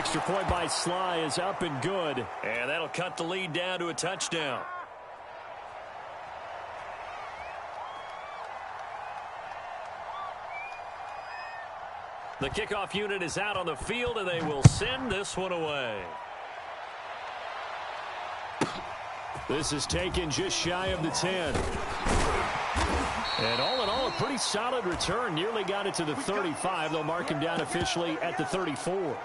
Extra point by Sly is up and good. And that'll cut the lead down to a touchdown. The kickoff unit is out on the field, and they will send this one away. This is taken just shy of the 10. And all in all, a pretty solid return. Nearly got it to the 35. They'll mark him down officially at the 34.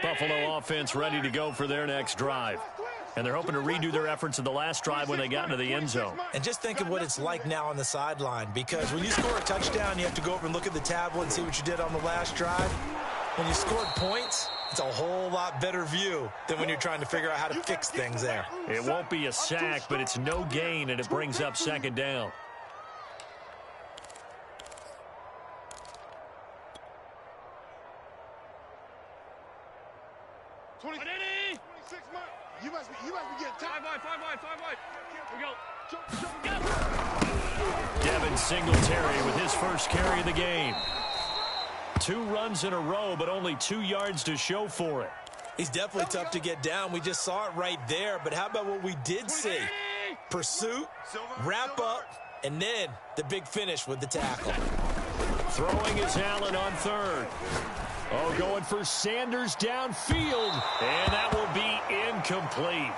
Buffalo offense ready to go for their next drive. And they're hoping to redo their efforts in the last drive when they got into the end zone. And just think of what it's like now on the sideline, because when you score a touchdown, you have to go over and look at the tablet and see what you did on the last drive. When you scored points, it's a whole lot better view than when you're trying to figure out how to fix things there. It won't be a sack, but it's no gain, and it brings up second down. Devin Singletary with his first carry of the game. 2 runs in a row, but only 2 yards to show for it. He's definitely tough to get down. We just saw it right there. But how about what we did see? Pursuit, wrap up, and then the big finish with the tackle. Throwing is Allen on third. Oh, going for Sanders downfield. And that will be incomplete.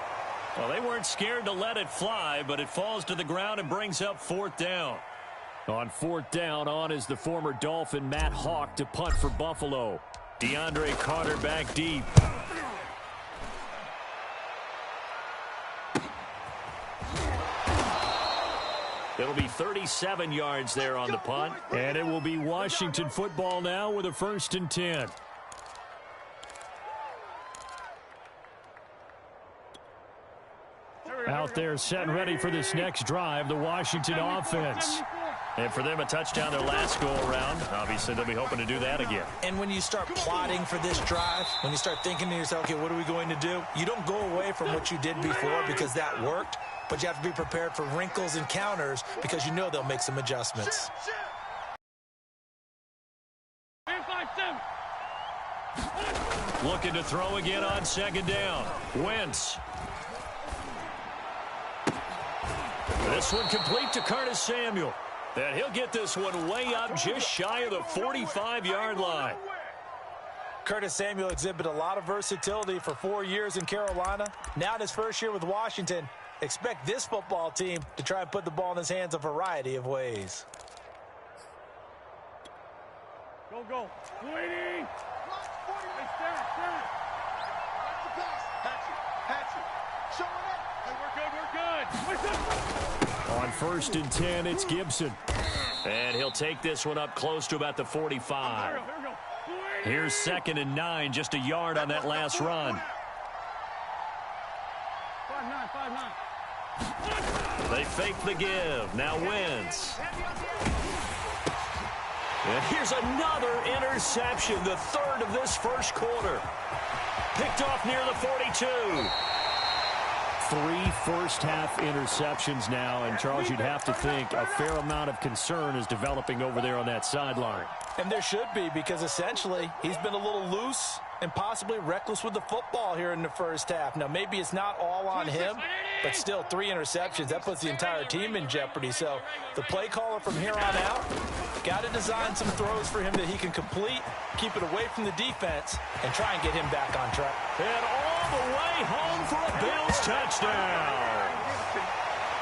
Well, they weren't scared to let it fly, but it falls to the ground and brings up 4th down. On 4th down, on is the former Dolphin Matt Hawk to punt for Buffalo. DeAndre Carter back deep. It'll be 37 yards there on the punt. And it will be Washington football now with a 1st and 10. Out there set and ready for this next drive, the Washington offense. And for them, a touchdown their last go-around. Obviously, they'll be hoping to do that again. And when you start plotting for this drive, when you start thinking to yourself, okay, what are we going to do? You don't go away from what you did before because that worked, but you have to be prepared for wrinkles and counters because you know they'll make some adjustments. Looking to throw again on 2nd down. Wentz. This one complete to Curtis Samuel. And he'll get this one way up just shy of the 45-yard line. Curtis Samuel exhibited a lot of versatility for 4 years in Carolina. Now in his first year with Washington, expect this football team to try and put the ball in his hands a variety of ways. Go, go. Waiting. On 1st and 10, it's Gibson. And he'll take this one up close to about the 45. Here's 2nd and 9, just a yard on that last run. 5-9. They fake the give. Now Wentz. And here's another interception, the 3rd of this first quarter. Picked off near the 42. 3 first-half interceptions now, and Charles, you'd have to think a fair amount of concern is developing over there on that sideline. And there should be, because essentially he's been a little loose and possibly reckless with the football here in the first half. Now, maybe it's not all on him, but still 3 interceptions. That puts the entire team in jeopardy. So the play caller from here on out got to design some throws for him that he can complete, keep it away from the defense, and try and get him back on track. And all the way home for a Bills touchdown.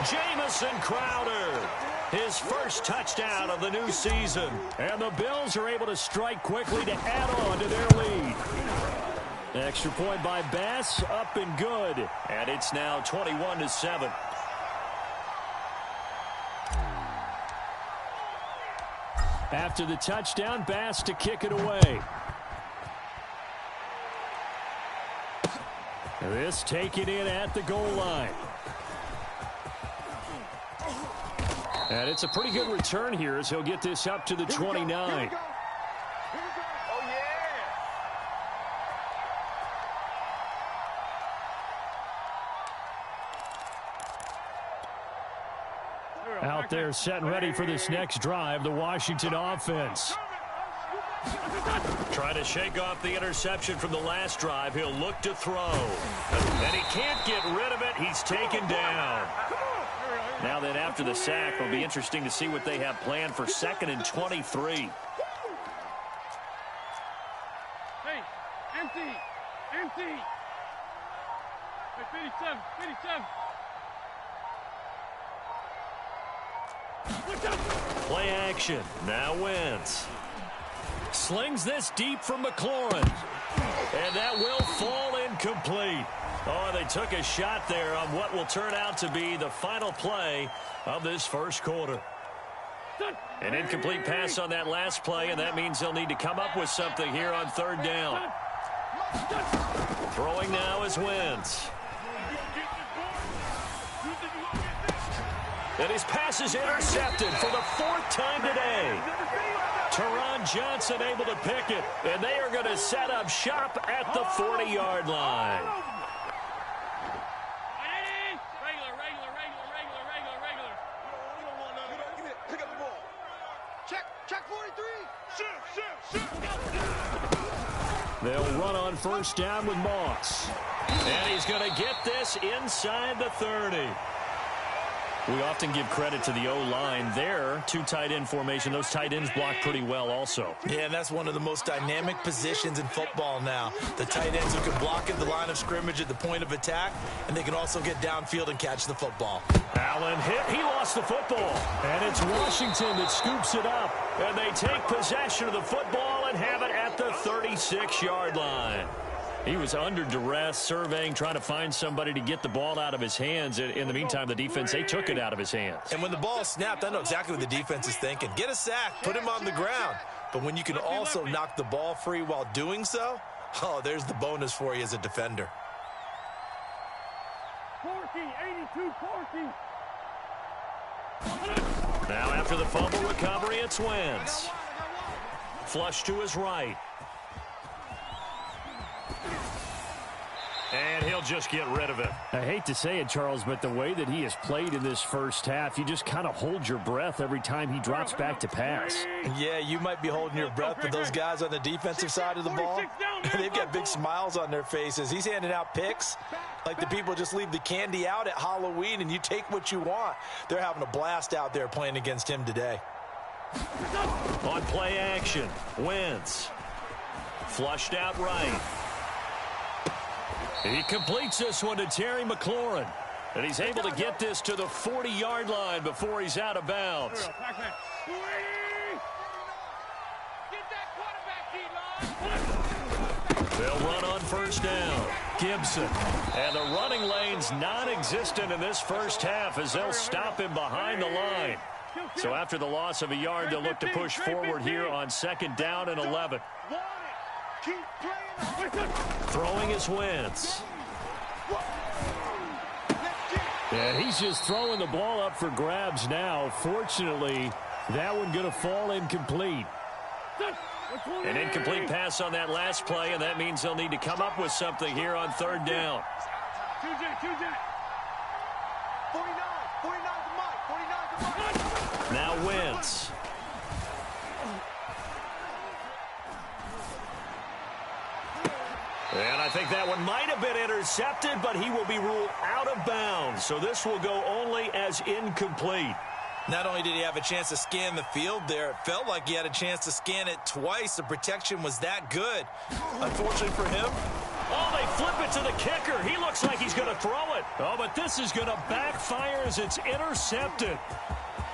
Jamison Crowder, his first touchdown of the new season. And the Bills are able to strike quickly to add on to their lead. Extra point by Bass, up and good. And it's now 21-7. After the touchdown, Bass to kick it away. This taken in at the goal line. And it's a pretty good return here as he'll get this up to the 29. They're set and ready for this next drive, the Washington offense. Trying to shake off the interception from the last drive. He'll look to throw. And he can't get rid of it. He's taken down. Now then, after the sack, it'll be interesting to see what they have planned for 2nd and 23. Hey, empty. Empty. Hey, 57. 57. Play action. Now Wentz. Slings this deep from McLaurin. And that will fall incomplete. Oh, they took a shot there on what will turn out to be the final play of this first quarter. An incomplete pass on that last play, and that means they'll need to come up with something here on 3rd down. Throwing now is Wentz. And his pass is intercepted for the 4th time today. Teron Johnson able to pick it, and they are going to set up shop at the 40-yard line. Pick up the ball. Check 43. They'll run on 1st down with Moss. And he's going to get this inside the 30. We often give credit to the O-line there. 2 tight end formation. Those tight ends block pretty well also. Yeah, and that's one of the most dynamic positions in football now. The tight ends who can block at the line of scrimmage at the point of attack, and they can also get downfield and catch the football. Allen hit. He lost the football. And it's Washington that scoops it up. And they take possession of the football and have it at the 36-yard line. He was under duress, surveying, trying to find somebody to get the ball out of his hands. In the meantime, the defense, they took it out of his hands. And when the ball snapped, I know exactly what the defense is thinking. Get a sack, put him on the ground. But when you can also knock the ball free while doing so, oh, there's the bonus for you as a defender. Porky, 82, Porky. Now after the fumble recovery, it's Wentz. Flush to his right. And he'll just get rid of it. I hate to say it, Charles, but the way that he has played in this first half, you just kind of hold your breath every time he drops back to pass. Yeah, you might be holding your breath, but those guys on the defensive side of the ball, they've got big smiles on their faces. He's handing out picks like the people just leave the candy out at Halloween and you take what you want. They're having a blast out there playing against him today. On play action, Wentz. Flushed out right. He completes this one to Terry McLaurin. And he's able to get this to the 40-yard line before he's out of bounds. They'll run on 1st down. Gibson. And the running lane's non-existent in this first half as they'll stop him behind the line. So after the loss of a yard, they'll look to push forward here on 2nd down and 11. Throwing is Wentz. And he's just throwing the ball up for grabs now. Fortunately, that one going to fall incomplete. An incomplete pass on that last play, and that means they'll need to come up with something here on 3rd down. 49 Now Wentz. And I think that one might have been intercepted, but he will be ruled out of bounds. So this will go only as incomplete. Not only did he have a chance to scan the field there, it felt like he had a chance to scan it twice. The protection was that good. Unfortunately for him. Oh, they flip it to the kicker. He looks like he's going to throw it. Oh, but this is going to backfire as it's intercepted.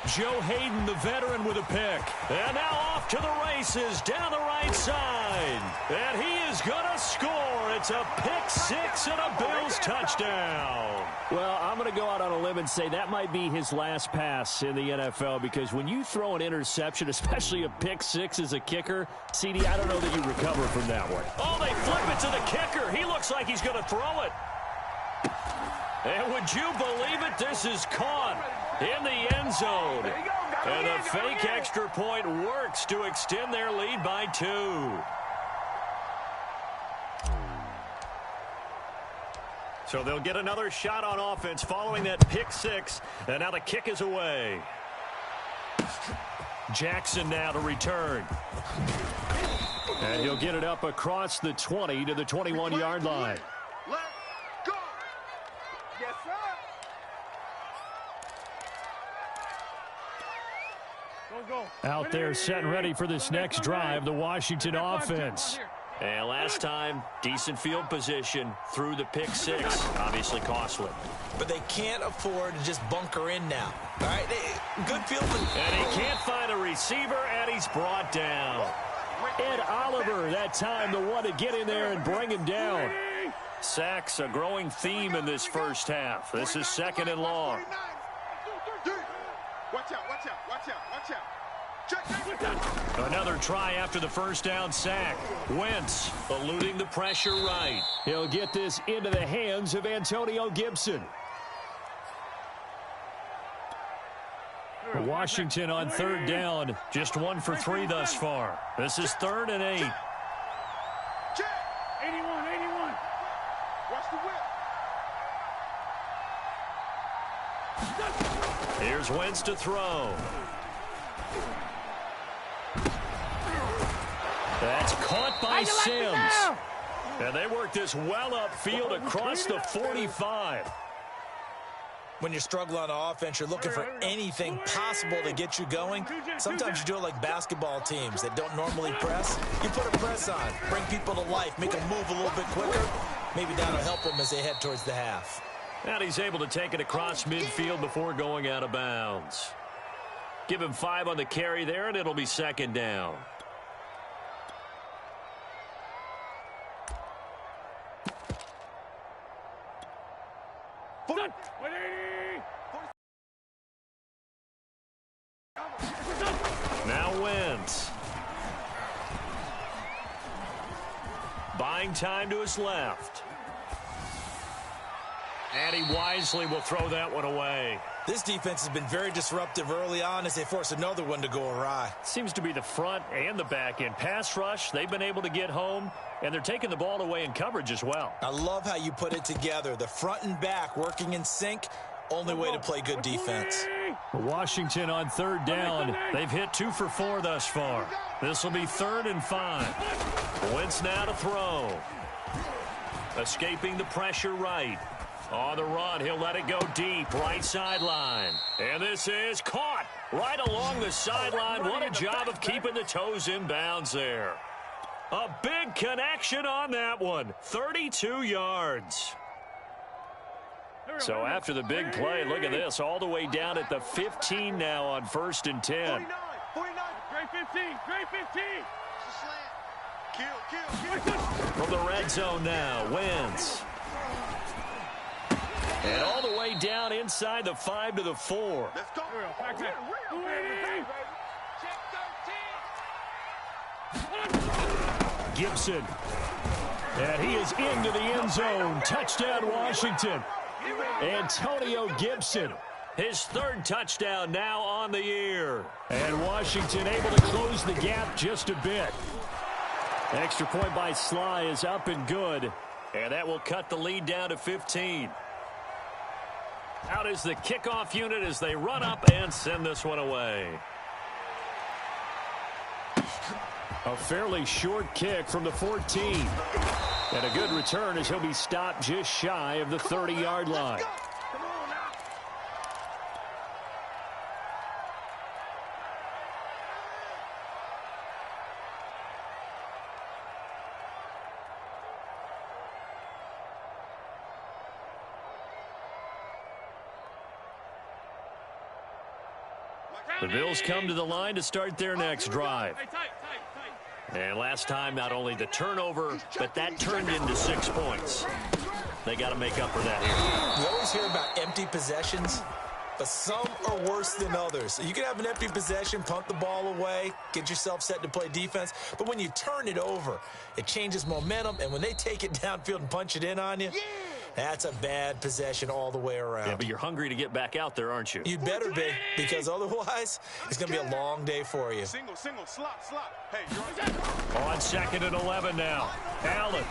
Joe Hayden, the veteran, with a pick. And now off to the races down the right side. And he is going to score. It's a pick six and a Bills touchdown. Well, I'm going to go out on a limb and say that might be his last pass in the NFL, because when you throw an interception, especially a pick six as a kicker, CD, I don't know that you recover from that one. Oh, they flip it to the kicker. He looks like he's going to throw it. And would you believe it? This is caught in the end zone. And a fake extra point works to extend their lead by 2. So they'll get another shot on offense following that pick six. And now the kick is away. Jackson now to return. And he'll get it up across the 20 to the 21-yard line. Let go. Yes, sir. Go. Out there setting ready for this next drive, the Washington offense. And last time, decent field position through the pick six. Obviously costly. But they can't afford to just bunker in now. All right, good field. And he can't find a receiver, and he's brought down. Ed Oliver, that time, the one to get in there and bring him down. Sacks, a growing theme in this first half. This is second and long. Watch out, watch out, watch out, watch out. Check. Another try after the first down sack. Wentz eluding the pressure right. He'll get this into the hands of Antonio Gibson. Washington on third down, just 1 for 3 thus far. This is 3rd and 8. Check. 81. Watch the whip. Here's Wentz to throw. That's caught by Sims. And they work this well upfield across the 45. When you struggle on offense, you're looking for anything possible to get you going. Sometimes you do it like basketball teams that don't normally press. You put a press on, bring people to life, make them move a little bit quicker. Maybe that'll help them as they head towards the half. And he's able to take it across midfield before going out of bounds. Give him 5 on the carry there, and it'll be second down. Now Wentz. Buying time to his left. And he wisely will throw that one away. This defense has been very disruptive early on as they force another one to go awry. Seems to be the front and the back end. Pass rush, they've been able to get home, and they're taking the ball away in coverage as well. I love how you put it together. The front and back working in sync. Only way to play good defense. Washington on third down. They've hit 2 for 4 thus far. This will be 3rd and 5. Wentz now to throw. Escaping the pressure right. On the run, he'll let it go deep, right sideline. And this is caught right along the sideline. What a job of keeping the toes in bounds there. A big connection on that one. 32 yards. So after the big play, look at this, all the way down at the 15 now on 1st and 10. 49. Great 15. Great 15. Kill. From the red zone now, Wentz. And all the way down inside the 5 to the 4. Let's go. Gibson. And he is into the end zone. Touchdown, Washington. Antonio Gibson. His 3rd touchdown now on the year. And Washington able to close the gap just a bit. Extra point by Sly is up and good. And that will cut the lead down to 15. Out is the kickoff unit as they run up and send this one away. A fairly short kick from the 14. And a good return as he'll be stopped just shy of the 30-yard line. The Bills come to the line to start their next drive. And last time, not only the turnover, but that turned into 6 points. They got to make up for that here. We always hear about empty possessions, but some are worse than others. You can have an empty possession, punt the ball away, get yourself set to play defense, but when you turn it over, it changes momentum, and when they take it downfield and punch it in on you, that's a bad possession all the way around. Yeah, but you're hungry to get back out there, aren't you? You'd better be, because otherwise, it's going to be a long day for you. Single, slot. Hey, you're on 2nd and 11 now. Allen.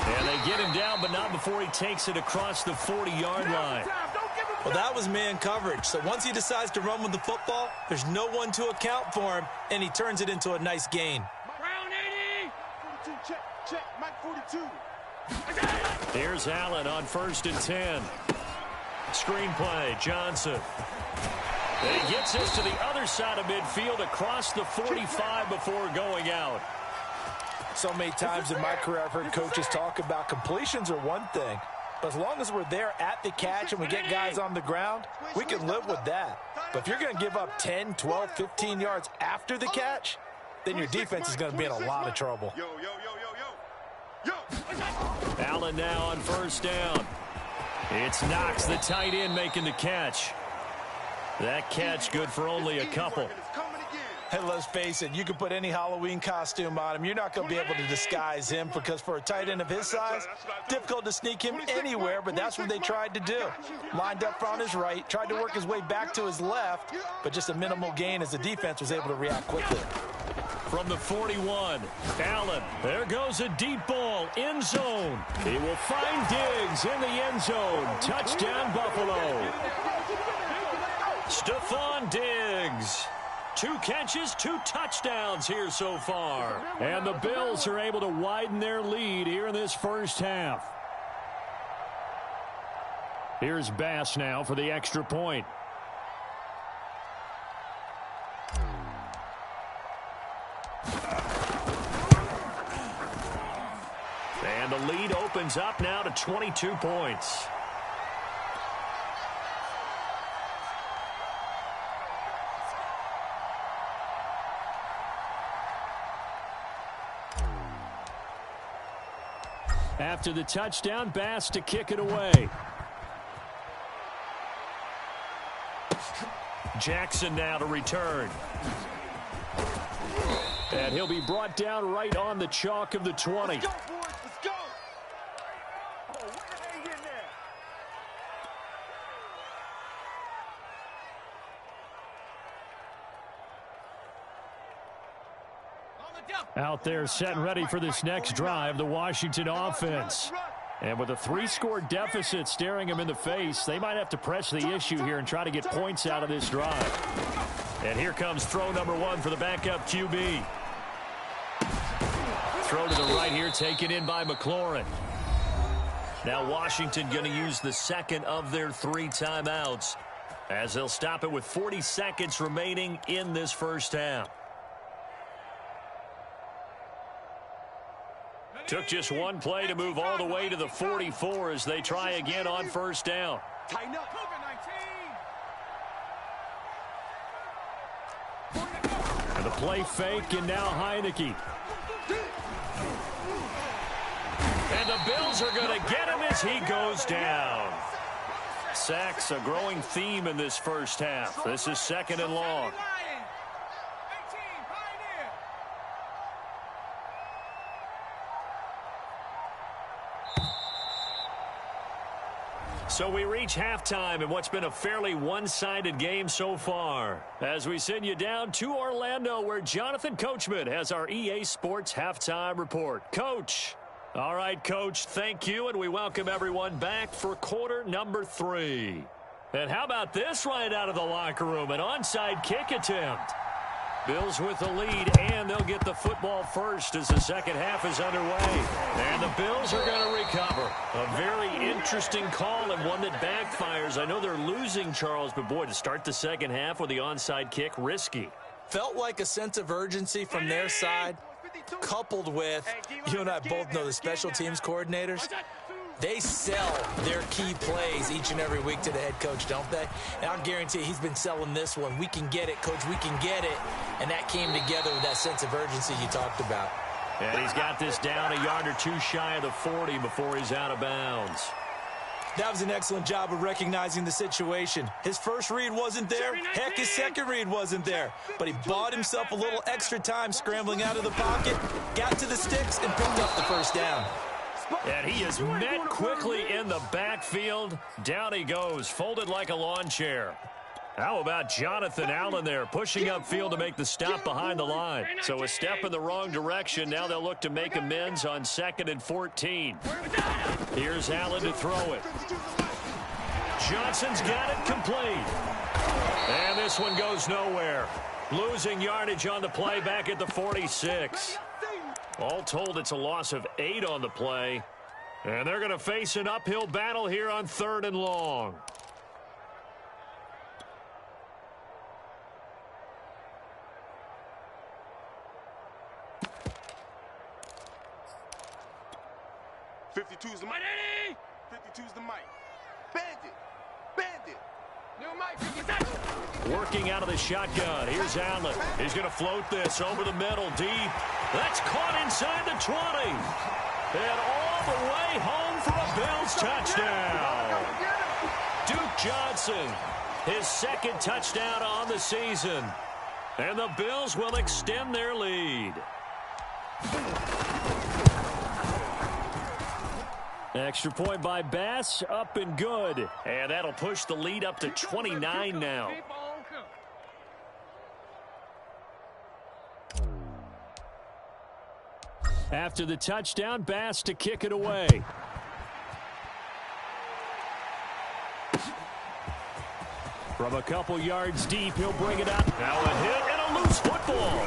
And they get him down, but not before he takes it across the 40-yard line. Don't give him Well, that was man coverage. So once he decides to run with the football, there's no one to account for him, and he turns it into a nice gain. Round 80. 42, check, Mike 42. Here's Allen on 1st and 10. Screen play, Johnson. And he gets us to the other side of midfield across the 45 before going out. So many times in my career I've heard coaches talk about completions are one thing. But as long as we're there at the catch and we get guys on the ground, we can live with that. But if you're going to give up 10, 12, 15 yards after the catch, then your defense is going to be in a lot of trouble. Allen now on 1st down. It's Knox, the tight end, making the catch. That catch good for only a couple. Hey, let's face it, you can put any Halloween costume on him. You're not going to be able to disguise him because for a tight end of his size, difficult to sneak him anywhere, but that's what they tried to do. Lined up on his right, tried to work his way back to his left, but just a minimal gain as the defense was able to react quickly. From the 41, Allen. There goes a deep ball, end zone. He will find Diggs in the end zone. Touchdown, Buffalo. Stephon Diggs. 2 catches, 2 touchdowns here so far. And the Bills are able to widen their lead here in this first half. Here's Bass now for the extra point. And the lead opens up now to 22 points. After the touchdown, Bass to kick it away. Jackson now to return. And he'll be brought down right on the chalk of the 20. Let's go, boys. Let's go. Oh, where did they get there? Out there set and ready for this next drive, the Washington offense. And with a 3-score deficit staring them in the face, they might have to press the issue here and try to get points out of this drive. And here comes throw number 1 for the backup QB. Throw to the right here, taken in by McLaurin. Now Washington going to use the second of their 3 timeouts as they'll stop it with 40 seconds remaining in this first half. Took just one play to move all the way to the 44 as they try again on 1st down. Tighten up. And the play fake, and now Heineke. And the Bills are going to get him as he goes down. Sacks, a growing theme in this first half. This is 2nd and long. So we reach halftime in what's been a fairly one-sided game so far. As we send you down to Orlando, where Jonathan Coachman has our EA Sports Halftime Report. Coach. All right, Coach, thank you, and we welcome everyone back for quarter number 3. And how about this right out of the locker room? An onside kick attempt. Bills with the lead, and they'll get the football first as the second half is underway. And the Bills are going to recover. A very interesting call and one that backfires. I know they're losing, Charles, but boy, to start the second half with the onside kick, risky. Felt like a sense of urgency from their side, coupled with, you and I both know the special teams coordinators. They sell their key plays each and every week to the head coach, don't they? And I'll guarantee he's been selling this one. We can get it, Coach. We can get it. And that came together with that sense of urgency you talked about. And he's got this down a yard or 2 shy of the 40 before he's out of bounds. That was an excellent job of recognizing the situation. His first read wasn't there. Heck, his second read wasn't there. But he bought himself a little extra time scrambling out of the pocket, got to the sticks, and picked up the first down. And he is met quickly in the backfield. Down he goes, folded like a lawn chair. How about Jonathan Allen there, pushing upfield to make the stop behind the line. So a step in the wrong direction. Now they'll look to make amends on 2nd and 14. Here's Allen to throw it. Johnson's got it complete. And this one goes nowhere. Losing yardage on the play back at the 46. All told, it's a loss of 8 on the play. And they're going to face an uphill battle here on 3rd and long. '52's the mic. 52's the mic. Bandit. Bandit. New mic. Working out of the shotgun. Here's Allen. He's going to float this over the middle deep. That's caught inside the 20. And all the way home for a Bills touchdown. Duke Johnson, his 2nd touchdown on the season. And the Bills will extend their lead. Extra point by Bass, up and good. And that'll push the lead up to 29 now. After the touchdown, Bass to kick it away. From a couple yards deep, he'll bring it up. Now a hit and a loose football.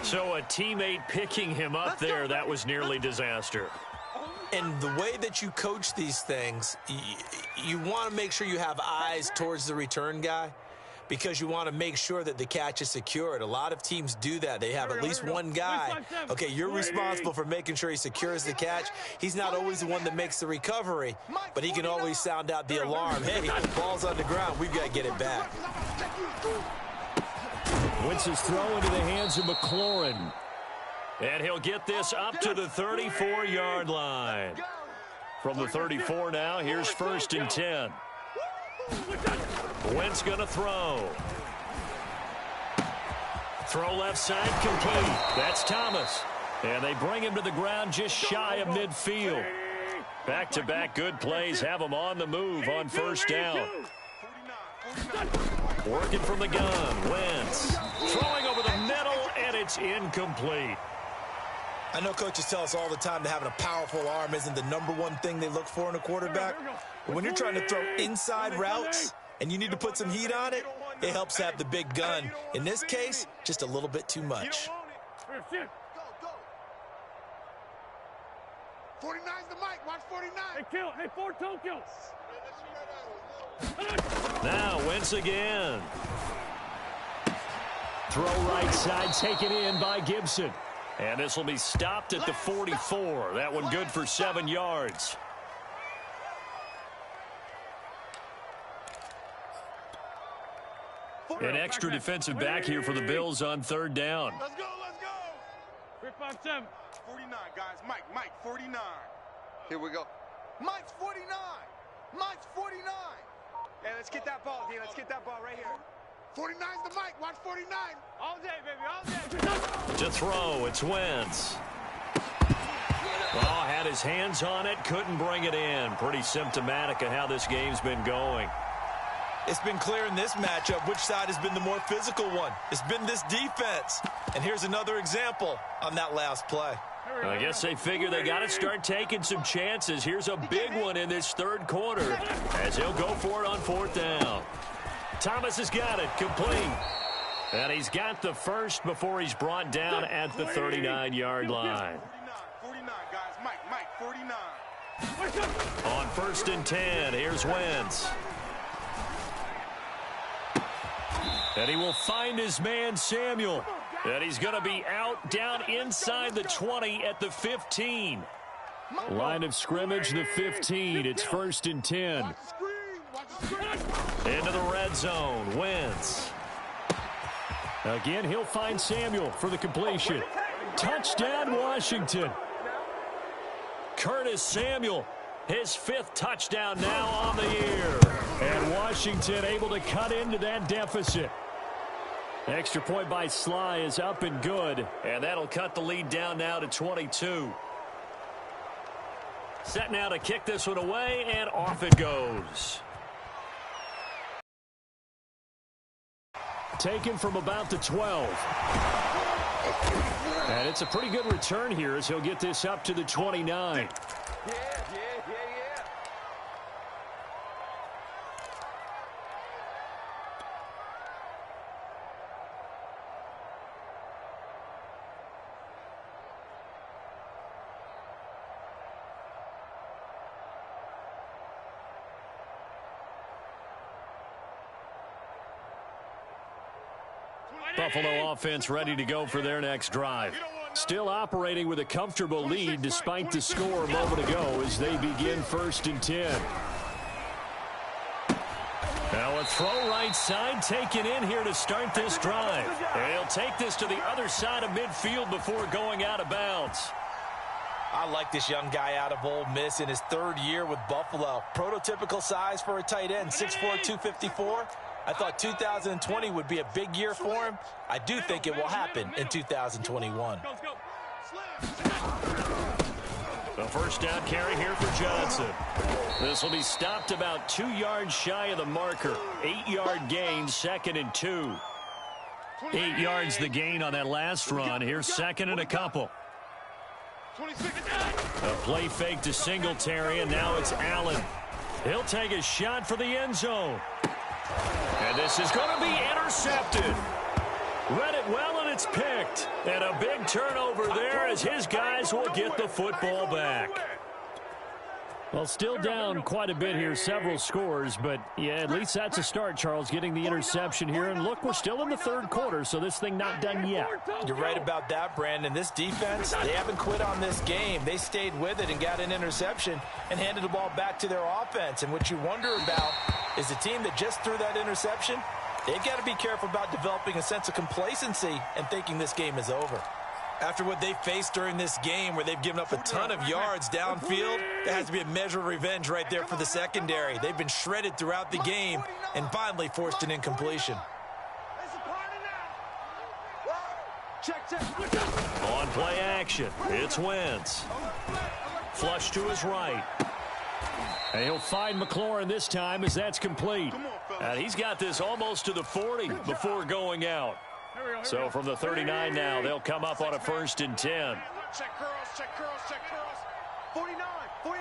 So a teammate picking him up there, that was nearly disaster. And the way that you coach these things, you want to make sure you have eyes towards the return guy because you want to make sure that the catch is secured. A lot of teams do that. They have at least one guy. Okay, you're responsible for making sure he secures the catch. He's not always the one that makes the recovery, but he can always sound out the alarm. Hey, ball's on the ground. We've got to get it back. Wentz's throw into the hands of McLaurin. And he'll get this up to the 34-yard line. From the 34 now, here's 1st and 10. Wentz going to throw. Throw left side complete. That's Thomas. And they bring him to the ground just shy of midfield. Back-to-back good plays have him on the move on 1st down. Working from the gun, Wentz. Throwing over the middle, and it's incomplete. I know coaches tell us all the time that having a powerful arm isn't the #1 thing they look for in a quarterback. But when you're trying to throw inside routes and you need to put some heat on it, it helps have the big gun. In this case, just a little bit too much. 49's the mic. Watch 49. Hey, kill. Hey, 4 Tokyo. Now Wentz again. Throw right side taken in by Gibson. And this will be stopped at the 44. That one good for 7 yards. An extra defensive back here for the Bills on 3rd down. Let's go, let's go. 3-5-7. 49, guys. Mike, 49. Here we go. Mike's 49. Mike's 49. Hey, let's get that ball, D. Let's get that ball right here. 49's the mic. Watch 49. All day, baby, all day. To throw, it's Wentz. Oh, had his hands on it, couldn't bring it in. Pretty symptomatic of how this game's been going. It's been clear in this matchup which side has been the more physical one. It's been this defense. And here's another example on that last play. I guess they figure they got to start taking some chances. Here's a big one in this 3rd quarter as he'll go for it on 4th down. Thomas has got it, complete. And he's got the first before he's brought down at the 39-yard line. 49, guys. Mike, 49. On 1st and 10, here's Wentz. And he will find his man, Samuel. And he's going to be out down inside the 20 at the 15. Line of scrimmage, the 15. It's 1st and 10. Into the red zone, Wentz. Again, he'll find Samuel for the completion. Touchdown, Washington. Curtis Samuel, his 5th touchdown now on the year. And Washington able to cut into that deficit. Extra point by Sly is up and good. And that'll cut the lead down now to 22. Set now to kick this one away, and off it goes. Taken from about the 12. And it's a pretty good return here as he'll get this up to the 29. Buffalo offense ready to go for their next drive. Still operating with a comfortable lead despite the score a moment ago as they begin 1st and 10. Now a throw right side taken in here to start this drive. And he'll take this to the other side of midfield before going out of bounds. I like this young guy out of Ole Miss in his 3rd year with Buffalo. Prototypical size for a tight end, 6'4", 254. I thought 2020 would be a big year for him. I do think it will happen in 2021. The first down carry here for Johnson. This will be stopped about 2 yards shy of the marker. 8-yard gain, 2nd and 2. 8 yards the gain on that last run. Here's 2nd and a couple. A play fake to Singletary, and now it's Allen. He'll take a shot for the end zone. And this is going to be intercepted. Read it well, and it's picked. And a big turnover there as his guys will get the football back. Well, still down quite a bit here, several scores, but yeah, at least that's a start, Charles, getting the interception here. And look, we're still in the 3rd quarter, so this thing not done yet. You're right about that, Brandon. This defense, they haven't quit on this game. They stayed with it and got an interception and handed the ball back to their offense. And what you wonder about is the team that just threw that interception, they've got to be careful about developing a sense of complacency and thinking this game is over. After what they faced during this game where they've given up a ton of yards downfield, there has to be a measure of revenge right there for the secondary. They've been shredded throughout the game and finally forced an incompletion. On play action, it's Wentz. Flush to his right. And he'll find McLaurin this time as that's complete. And he's got this almost to the 40 before going out. So from the 39 now, they'll come up on a 1st and 10. Check curls. 49 the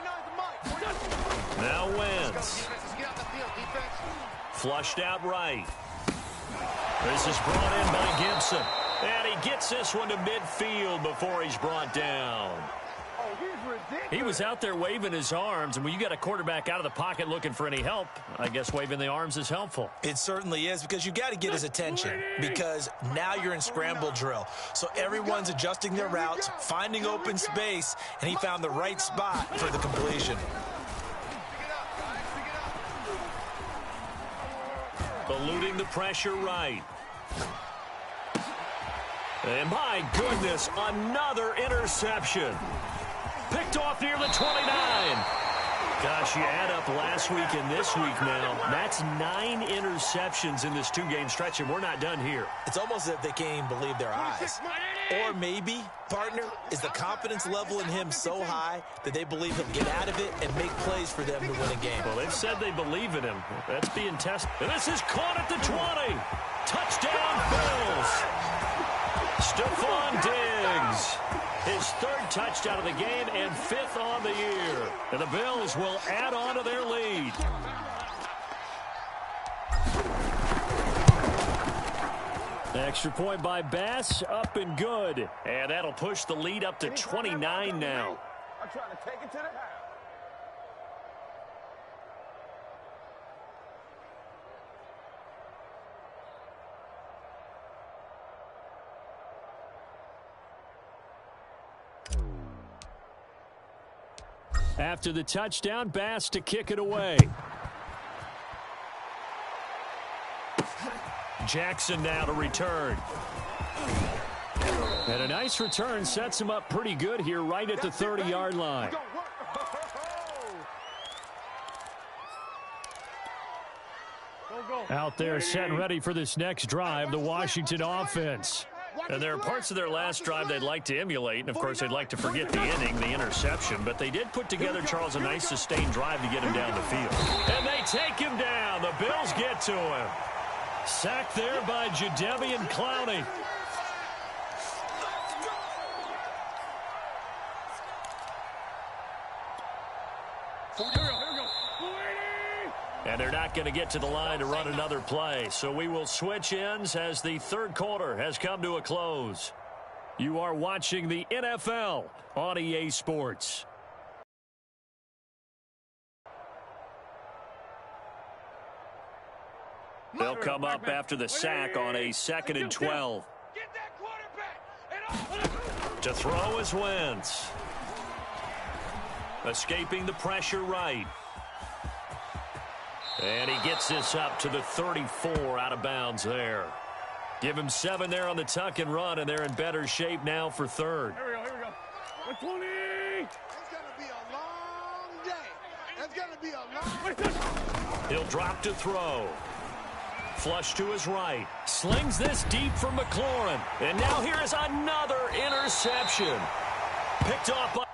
mic. Now Wentz. Flushed out right. This is brought in by Gibson. And he gets this one to midfield before he's brought down. He was out there waving his arms, and when you got a quarterback out of the pocket looking for any help, I guess waving the arms is helpful. It certainly is, because you got to get his attention, because now you're in scramble drill. So everyone's adjusting their routes, finding open space, and he found the right spot for the completion. Eluding the pressure right. And my goodness, another interception. Picked off near the 29. Gosh, you add up last week and this week now. That's 9 interceptions in this 2-game stretch, and we're not done here. It's almost as if they can't even believe their eyes. Or maybe, partner, is the confidence level in him so high that they believe he'll get out of it and make plays for them to win a game. Well, they've said they believe in him. That's being tested. And this is caught at the 20. Touchdown, Bills. Stephon Diggs. His 3rd touchdown of the game and 5th on the year. And the Bills will add on to their lead. Extra point by Bass, up and good. And that'll push the lead up to 29 now. I'm trying to take it to the house. After the touchdown, Bass to kick it away. Jackson now to return. And a nice return sets him up pretty good here right at the 30-yard line. Out there set and ready for this next drive, the Washington offense. And there are parts of their last drive they'd like to emulate, and of course they'd like to forget the inning, the interception, but they did put together, Charles, a nice sustained drive to get him down the field. And they take him down. The Bills get to him. Sacked there by Jadeveon Clowney. And they're not going to get to the line to run another play. So we will switch ends as the 3rd quarter has come to a close. You are watching the NFL on EA Sports. They'll come up after the sack on a 2nd and 12. Get that quarterback. To throw is Wentz. Escaping the pressure right. And he gets this up to the 34 out of bounds there. Give him 7 there on the tuck and run, and they're in better shape now for 3rd. Here we go. 120. It's going to be a long day. It's going to be a long He'll drop to throw. Flush to his right. Slings this deep for McLaurin. And now here is another interception. Picked off by